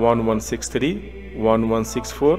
1163, 1164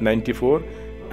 94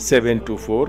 724।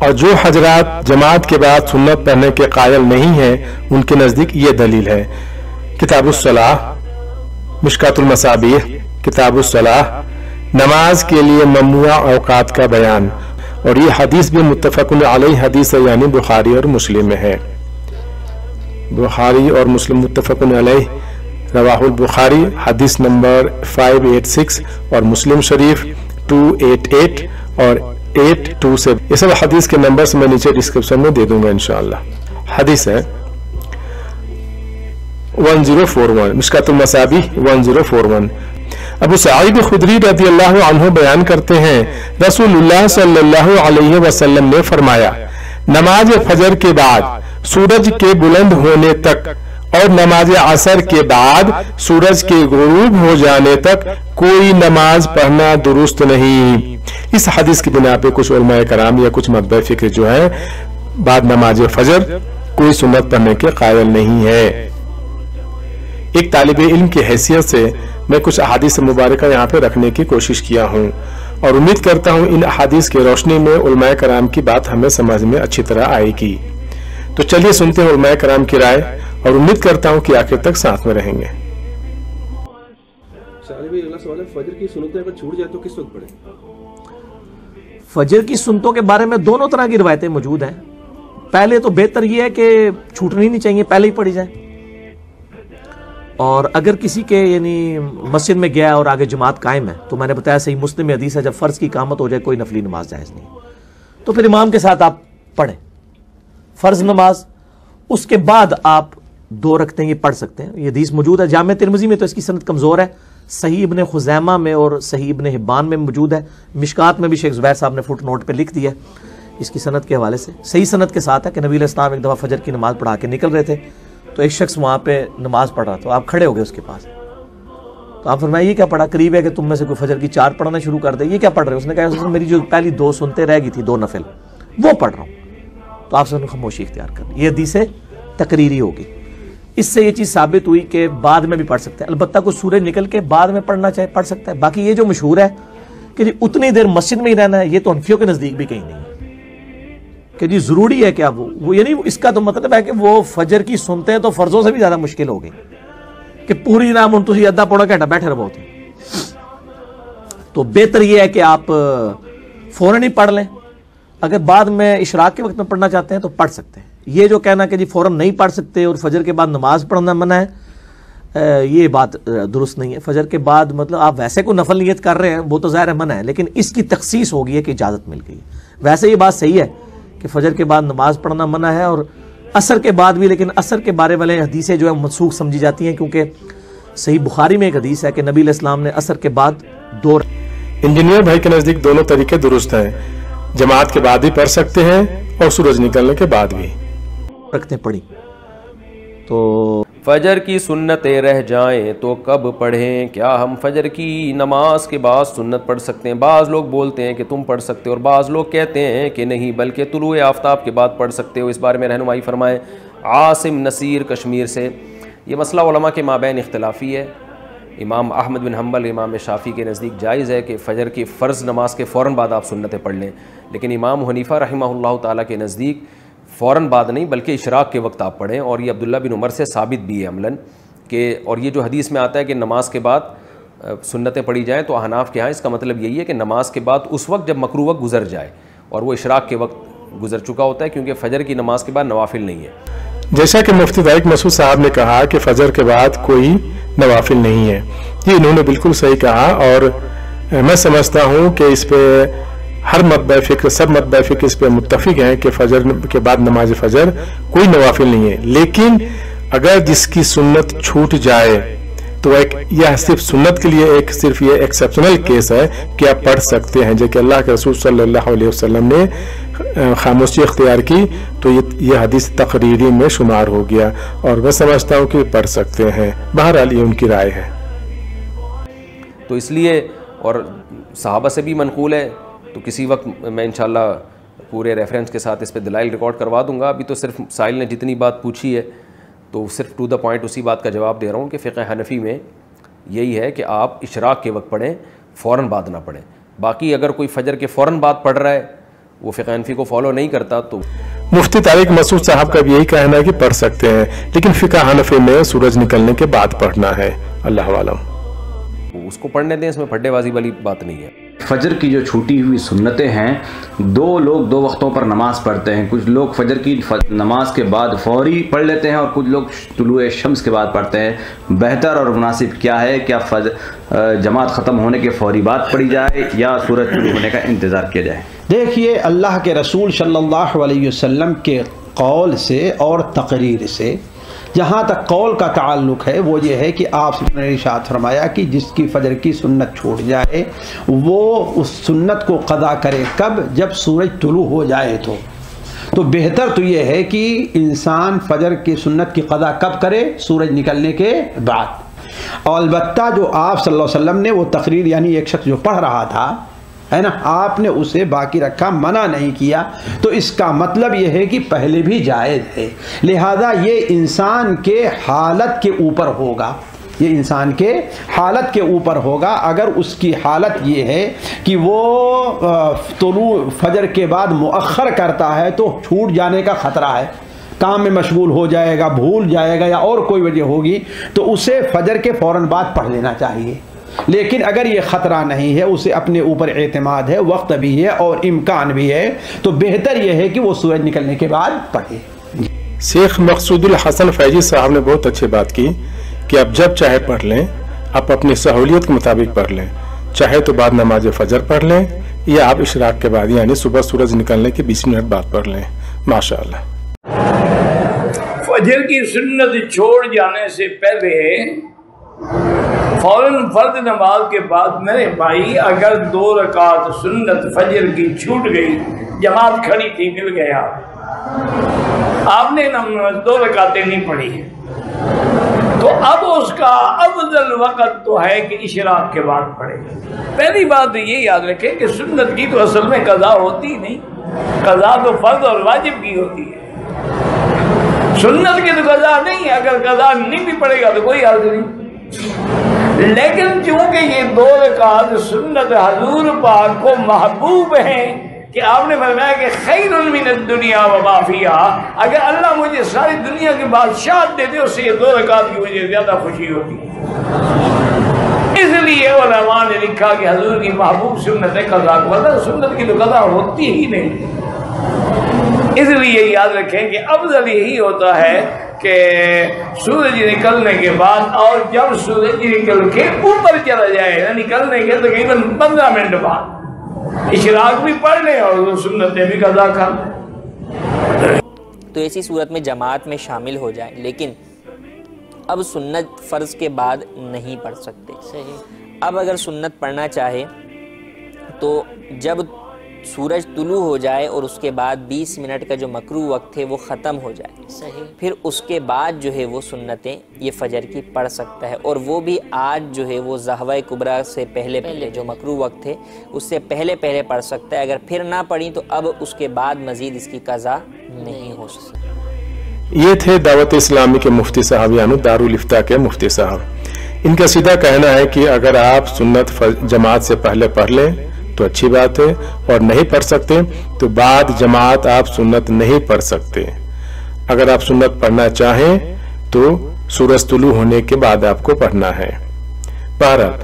اور جو حضرات جماعت کے بعد سنت پڑھنے کے قائل نہیں ہیں ان کے نزدیک یہ دلیل ہے۔ کتاب الصلاح، مشکات المصابیح، کتاب الصلاح، نماز کے لیے ممنوع اوقات کا بیان، اور یہ حدیث بھی متفق علیہ حدیث ہے، یعنی بخاری اور مسلم میں ہے۔ بخاری اور مسلم متفق علیہ، رواہ البخاری حدیث نمبر 586 اور مسلم شریف 288 اور 827۔ یہ سب حدیث کے نمبرز میں نیچے ڈسکرپشن میں دے دوں گا انشاءاللہ۔ حدیث ہے 1041، مشکات المصابیح 1041۔ ابو سعید خدری رضی اللہ عنہ بیان کرتے ہیں رسول اللہ صلی اللہ علیہ وسلم نے فرمایا، نماز فجر کے بعد سورج کے بلند ہونے تک اور نماز عصر کے بعد سورج کے غروب ہو جانے تک کوئی نماز پڑھنا درست نہیں۔ اس حدیث کی بنا پہ کچھ علماء کرام یا کچھ متبع فکر جو ہے بعد نماز فجر کوئی سنت پڑھنے کے قائل نہیں ہے۔ ایک طالب علم کی حیثیت سے میں کچھ احادیث مبارکہ یہاں پہ رکھنے کی کوشش کیا ہوں، اور امید کرتا ہوں ان احادیث کی روشنی میں علماء کرام کی بات ہمیں سمجھ میں اچھی طرح آئے گی۔ تو چلیے سنتے ہیں علماء کرام کی رائے، اور امید کرتا ہوں کہ آخر تک ساتھ میں رہیں گے۔ فجر کی سنتیں اگر چھوٹ جائے تو کس وقت پڑھیں؟ فجر کی سنتوں کے بارے میں دونوں طرح کی روایتیں موجود ہیں۔ پہلے تو بہتر یہ ہے کہ چھوٹنی نہیں چاہیے، پہلے ہی پڑھی جائے، اور اگر کسی کے یعنی مسجد میں گیا اور آگے جماعت قائم ہے تو میں نے بتایا صحیح مسلم میں حدیث ہے جب فرض کی اقامت ہو جائے کوئی نفلی نماز جائز نہیں، تو پھر امام کے ساتھ آپ پڑھیں فرض نماز، اس کے بعد آپ 2 رکعتیں یہ پڑھ سکتے ہیں۔ یہ حدیث موجود ہے جامع ترمذی میں، تو اس کی سند کمزور ہے، صحیح ابن خزیمہ میں اور صحیح ابن حبان میں موجود ہے، مشکات میں بھی شیخ زبیر صاحب نے فٹ نوٹ پہ لکھ دیا اس کی سند کے حوالے سے، صحیح سند کے ساتھ ہے کہ نبی علیہ السلام ایک دفعہ فجر کی نماز پڑھا کے نکل رہے تھے تو ایک شخص وہاں پہ نماز پڑھ رہا، تو آپ کھڑے ہو گئے اس کے پاس، تو آپ فرمایا یہ کیا پڑھا؟ قریب ہے کہ تم میں سے کوئی فجر کی 4 پڑھنا شروع کر دے، یہ کیا پڑھ رہے؟ اس نے کہا میری جو پہلی 2 سنتے رہ گئی تھی 2 نفل وہ پڑھ رہا ہوں، تو آپ سے خاموشی اختیار کر، یہ حدیث تقریری ہوگی۔ اس سے یہ چیز ثابت ہوئی کہ بعد میں بھی پڑھ سکتے ہیں، البتہ کوئی سورج نکل کے بعد میں پڑھنا چاہے پڑھ سکتا ہے۔ باقی یہ جو مشہور ہے کہ جی اتنی دیر مسجد میں ہی رہنا ہے، یہ تو حنفیوں کے نزدیک بھی کہیں نہیں ہے کہ جی ضروری ہے کیا وہ یعنی اس کا تو مطلب ہے کہ وہ فجر کی سنتے ہیں تو فرضوں سے بھی زیادہ مشکل ہو گئی کہ پوری نام ان تھی ادھا پونا گھنٹہ بیٹھے رہو، تو بہتر یہ ہے کہ آپ فوراً ہی پڑھ لیں۔ اگر بعد میں اشراق کے وقت میں پڑھنا چاہتے ہیں تو پڑھ سکتے ہیں۔ یہ جو کہنا کہ جی فوراً نہیں پڑھ سکتے اور فجر کے بعد نماز پڑھنا منع ہے، یہ بات درست نہیں ہے۔ فجر کے بعد مطلب آپ ویسے کوئی نفل نیت کر رہے ہیں وہ تو ظاہر ہے منع ہے، لیکن اس کی تخصیص ہو گئی ہے کہ اجازت مل گئی ہے۔ ویسے یہ بات صحیح ہے کہ فجر کے بعد نماز پڑھنا منع ہے اور عصر کے بعد بھی، لیکن عصر کے بارے والے حدیثیں جو ہے منسوخ سمجھی جاتی ہیں، کیونکہ صحیح بخاری میں ایک حدیث ہے کہ نبی علیہ السلام نے عصر کے بعد 2 انجینئر بھائی کے نزدیک دونوں طریقے درست ہیں، جماعت کے بعد بھی پڑھ سکتے ہیں اور سورج نکلنے کے بعد بھی رکھتے پڑھی۔ تو فجر کی سنتیں رہ جائیں تو کب پڑھیں؟ کیا ہم فجر کی نماز کے بعد سنت پڑھ سکتے ہیں؟ بعض لوگ بولتے ہیں کہ تم پڑھ سکتے ہو اور بعض لوگ کہتے ہیں کہ نہیں بلکہ طلوع آفتاب کے بعد پڑھ سکتے ہو۔ اس بارے میں رہنمائی فرمائیں۔ عاصم نصیر کشمیر سے۔ یہ مسئلہ علماء کے مابین اختلافی ہے۔ امام احمد بن حنبل، امام شافعی کے نزدیک جائز ہے کہ فجر کی فرض نماز کے فوراً بعد آپ سنتیں پڑھ لیں، لیکن امام حنیفہ رحمہ اللہ تعالیٰ کے نزدیک فوراً بعد نہیں بلکہ اشراق کے وقت آپ پڑھیں، اور یہ عبداللہ بن عمر سے ثابت بھی ہے عملاً کہ، اور یہ جو حدیث میں آتا ہے کہ نماز کے بعد سنتیں پڑھی جائیں، تو احناف کے ہاں اس کا مطلب یہی ہے کہ نماز کے بعد اس وقت جب مکروہ وقت گزر جائے، اور وہ اشراق کے وقت گزر چکا ہوتا ہے، کیونکہ فجر کی نماز کے بعد نوافل نہیں ہے۔ جیسا کہ مفتی طارق مسعود صاحب نے کہا کہ فجر کے بعد کوئی نوافل نہیں ہے، یہ انہوں نے بالکل صحیح کہا، اور میں سمجھتا ہوں کہ اس پہ ہر متبع فکر، سب متبع فکر اس پہ متفق ہیں کہ فجر کے بعد نماز فجر کوئی نوافل نہیں ہے۔ لیکن اگر جس کی سنت چھوٹ جائے تو یہ صرف سنت کے لیے صرف یہ ایکسیپشنل کیس ہے کہ آپ پڑھ سکتے ہیں، جو کہ اللہ کے رسول صلی اللہ علیہ وسلم نے خاموشی اختیار کی، تو یہ حدیث تقریری میں شمار ہو گیا، اور میں سمجھتا ہوں کہ پڑھ سکتے ہیں۔ بہرحال یہ ان کی رائے ہے۔ تو اس لیے، اور صحابہ سے بھی منقول ہے، تو کسی وقت میں انشاءاللہ پورے ریفرنس کے ساتھ اس پہ دلائل ریکارڈ کروا دوں گا۔ ابھی تو صرف سائل نے جتنی بات پوچھی ہے تو صرف ٹو دا پوائنٹ اسی بات کا جواب دے رہا ہوں کہ فقہ حنفی میں یہی ہے کہ آپ اشراق کے وقت پڑھیں، فوراً بعد نہ پڑھیں۔ باقی اگر کوئی فجر کے فوراً بعد پڑھ رہا ہے وہ فقہ حنفی کو فالو نہیں کرتا تو مفتی طارق مسعود صاحب کا بھی یہی کہنا ہے کہ پڑھ سکتے ہیں، لیکن فقہ حنفی میں سورج نکلنے کے بعد پڑھنا ہے، اللہ عالم۔ اس کو پڑھنے دیں، اس میں پھڈے بازی والی بات نہیں ہے۔ فجر کی جو چھوٹی ہوئی سنتیں ہیں، دو لوگ دو وقتوں پر نماز پڑھتے ہیں، کچھ لوگ فجر کی نماز کے بعد فوری پڑھ لیتے ہیں اور کچھ لوگ طلوع شمس کے بعد پڑھتے ہیں۔ بہتر اور مناسب کیا ہے؟ کیا جماعت ختم ہونے کے فوری بعد پڑھی جائے یا سورج طلوع ہونے کا انتظار کیا جائے؟ دیکھیے، اللہ کے رسول صلی اللہ علیہ وسلم کے قول سے اور تقریر سے جہاں تک قول کا تعلق ہے وہ یہ ہے کہ آپ نے ارشاد فرمایا کہ جس کی فجر کی سنت چھوٹ جائے وہ اس سنت کو قضا کرے، کب؟ جب سورج طلوع ہو جائے تو بہتر تو یہ ہے کہ انسان فجر کی سنت کی قضا کب کرے؟ سورج نکلنے کے بعد۔ اور البتہ جو آپ صلی اللہ علیہ وسلم نے وہ تقریر، یعنی ایک شخص جو پڑھ رہا تھا ہے نا، آپ نے اسے باقی رکھا، منع نہیں کیا، تو اس کا مطلب یہ ہے کہ پہلے بھی جائز ہے، لہذا یہ انسان کے حالت کے اوپر ہوگا، یہ انسان کے حالت کے اوپر ہوگا۔ اگر اس کی حالت یہ ہے کہ وہ طلوع فجر کے بعد مؤخر کرتا ہے تو چھوٹ جانے کا خطرہ ہے، کام میں مشغول ہو جائے گا، بھول جائے گا یا اور کوئی وجہ ہوگی، تو اسے فجر کے فوراً بعد پڑھ لینا چاہیے۔ لیکن اگر یہ خطرہ نہیں ہے، اسے اپنے اوپر اعتماد ہے، وقت بھی ہے اور امکان بھی ہے، تو بہتر یہ ہے کہ وہ سورج نکلنے کے بعد پڑھے۔ شیخ مقصود الحسن فیضی صاحب نے بہت اچھی بات کی کہ اب جب چاہے پڑھ لیں، آپ اپنی سہولیت کے مطابق پڑھ لیں، چاہے تو بعد نماز فجر پڑھ لیں یا آپ اشراق کے بعد یعنی صبح سورج نکلنے کے 20 منٹ بعد پڑھ لیں۔ ماشاءاللہ۔ فجر کی سنت چھوڑ جانے سے پہلے فوراً فرض نماز کے بعد میرے بھائی اگر 2 رکعت سنت فجر کی چھوٹ گئی، جماعت کھڑی تھی، مل گیا، آپ نے 2 رکعتیں نہیں پڑھی، تو اب اس کا افضل وقت تو ہے کہ اشراق کے بعد پڑھے۔ پہلی بات یہ یاد رکھیں کہ سنت کی تو اصل میں قضا ہوتی نہیں، قضا تو فرض اور واجب کی ہوتی ہے، سنت کی تو قضا نہیں ہے، اگر قضا نہیں بھی پڑے گا تو کوئی حرج نہیں۔ لیکن چونکہ یہ 2 رکعت سنت حضور پاک کو محبوب ہیں کہ آپ نے فرمایا کہ خیر من الدنیا وما فیہا، اگر اللہ مجھے ساری دنیا کی بادشاہت دے دے اس سے یہ 2 رکعت کی مجھے زیادہ خوشی ہوتی ہے۔ اس لیے علماء نے لکھا کہ حضور کی محبوب سنت قضا کو، ورنہ سنت کی تو قضا ہوتی ہی نہیں۔ اس لیے یاد رکھیں کہ افضل یہی ہوتا ہے کہ سورج نکلنے کے بعد، اور جب سورج نکل کے اوپر چلا جائے، نکلنے کے تقریباً 15 منٹ بعد اشراق بھی پڑھ لیں اور سنتیں بھی قضا کر لیں۔ تو ایسی صورت میں جماعت میں شامل ہو جائیں، لیکن اب سنت فرض کے بعد نہیں پڑھ سکتے۔ صحیح۔ اب اگر سنت پڑھنا چاہے تو جب سورج طلوع ہو جائے اور اس کے بعد 20 منٹ کا جو مکروہ وقت ہے وہ ختم ہو جائے، صحیح، پھر اس کے بعد جو ہے وہ سنتیں یہ فجر کی پڑھ سکتا ہے، اور وہ بھی آج جو ہے وہ ظہوہ کبریٰ سے پہلے جو مکروہ وقت ہے اس سے پہلے پڑھ سکتا ہے۔ اگر پھر نہ پڑھی تو اب اس کے بعد مزید اس کی قضا نہیں ہو سکتی۔ یہ تھے دعوت اسلامی کے مفتی صاحب یعنی دارالافتاء کے مفتی صاحب۔ ان کا سیدھا کہنا ہے کہ اگر آپ سنت جماعت سے پہلے پڑھ لیں تو اچھی بات ہے، اور نہیں پڑھ سکتے تو بعد جماعت آپ سنت نہیں پڑھ سکتے۔ اگر آپ سنت پڑھنا چاہیں تو سورج طلوع ہونے کے بعد آپ کو پڑھنا ہے۔ بہرحال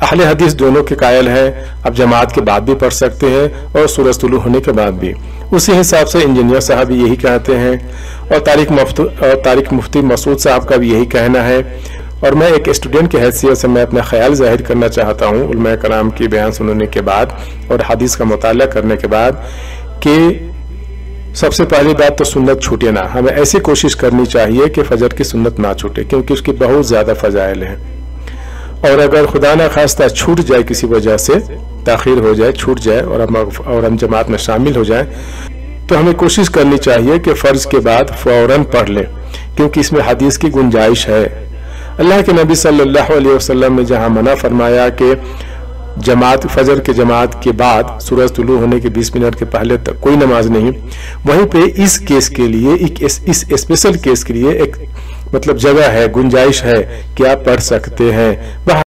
اہل حدیث دونوں کے قائل ہیں، اب جماعت کے بعد بھی پڑھ سکتے ہیں اور سورج طلوع ہونے کے بعد بھی۔ اسی حساب سے انجینئر صاحب بھی یہی کہتے ہیں، اور طارق مفتی مسعود صاحب کا بھی یہی کہنا ہے۔ اور میں ایک اسٹوڈنٹ کی حیثیت سے میں اپنا خیال ظاہر کرنا چاہتا ہوں علماء کرام کی بیان سننے کے بعد اور حدیث کا مطالعہ کرنے کے بعد، کہ سب سے پہلی بات تو سنت چھوٹے نہ، ہمیں ایسی کوشش کرنی چاہیے کہ فجر کی سنت نہ چھوٹے، کیونکہ اس کی بہت زیادہ فضائل ہیں، اور اگر خدا نہ خواستہ چھوٹ جائے کسی وجہ سے، تاخیر ہو جائے، چھوٹ جائے اور ہم جماعت میں شامل ہو جائیں، تو ہمیں کوشش کرنی چاہیے کہ فرض کے بعد فوراً پڑھ لیں، کیونکہ اس میں حدیث کی گنجائش ہے۔ اللہ کے نبی صلی اللہ علیہ وسلم نے جہاں منع فرمایا کہ فجر کے جماعت کے بعد سورج طلوع ہونے کے 20 منٹ کے پہلے تک کوئی نماز نہیں، وہیں پہ اس کیس کے لیے اس اسپیشل کیس کے لیے ایک مطلب جگہ ہے، گنجائش ہے کہ آپ پڑھ سکتے ہیں۔